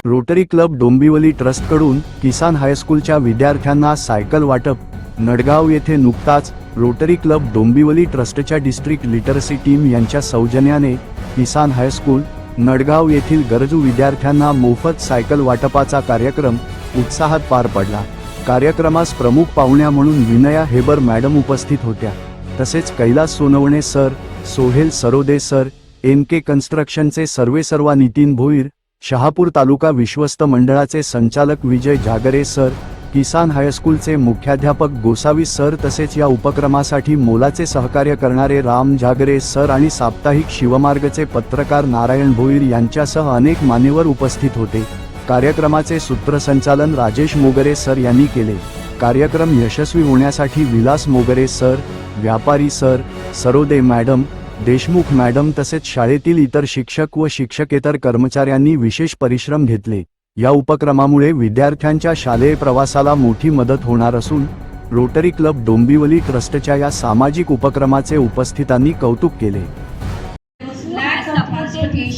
Rotary club Dombivli ट्रस्टकडून किसान हायस्कूलच्या विद्यार्थ्यांना cycle वाटप. नडगाव येथे नुकताच रोटरी क्लब डोंबिवली ट्रस्टच्या डिस्ट्रिक्ट लिटरसी टीम यांच्या सौजन्याने किसान हायस्कूल नडगाव येथील गरजू विद्यार्थ्यांना मोफत सायकल वाटपाचा कार्यक्रम उत्साहात पार पडला. कार्यक्रमास प्रमुख पाहुण्या म्हणून विनया हेबर मॅडम उपस्थित होत्या. तसेच Kailas Sonawane sir, Sohail Sarode sir, NK कन्स्ट्रक्शनचे सर्वेसर्वा नितीन भोईर, शहापूर तालुका विश्वस्त मंडळाचे संचालक विजय जागरे सर, किसान हायस्कूलचे मुख्याध्यापक गोसावी सर तसेच या उपक्रमासाठी मोलाचे सहकार्य करणारे राम जागरे सर आणि साप्ताहिक शिवमार्गचे पत्रकार नारायण भोईर यांच्यासह अनेक मान्यवर उपस्थित होते. कार्यक्रमाचे सूत्रसंचालन राजेश मोगरे सर यांनी केले. कार्यक्रम यशस्वी होण्यासाठी विलास मोगरे सर, व्यापारी sir, Sarode madam, Deshmukh madam तसेच शाळेतील इतर शिक्षक व शिक्षकेतर कर्मचाऱ्यांनी विशेष परिश्रम घेतले. या उपक्रमामुळे विद्यार्थ्यांच्या शालेय प्रवासाला मोठी मदत होणार असून रोटरी क्लब डोंबिवली ट्रस्टच्या या सामाजिक उपक्रमाचे उपस्थितांनी कौतुक केले.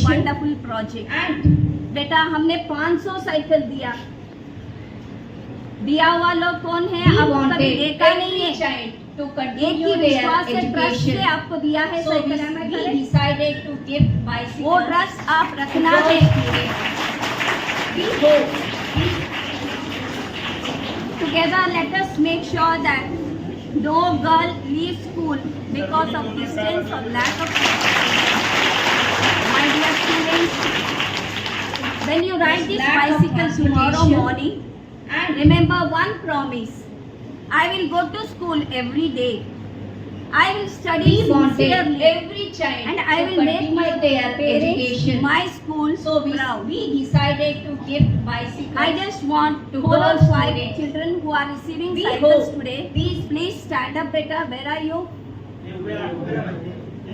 वंडरफुल प्रोजेक्ट बेटा, हमने 500 साइकिल दिया हुआ लोग कौन है? आपको कभी देखा नहीं है. एक ही विश्वास से ट्रस्ट से आपको दिया है साइकिल. वो ट्रस्ट आप रखना है. Together let us make sure that no girl leaves school because of distance or lack of my dear students, when you ride this bicycle tomorrow morning, remember one promise: I will go to school every day. I will study sincerely. Every child and I will make my parents, my school so proud. We decided to give bicycles. I just want to To all all 5 students. children who are receiving We cycles hope. today. Please stand up, beta. Where are you?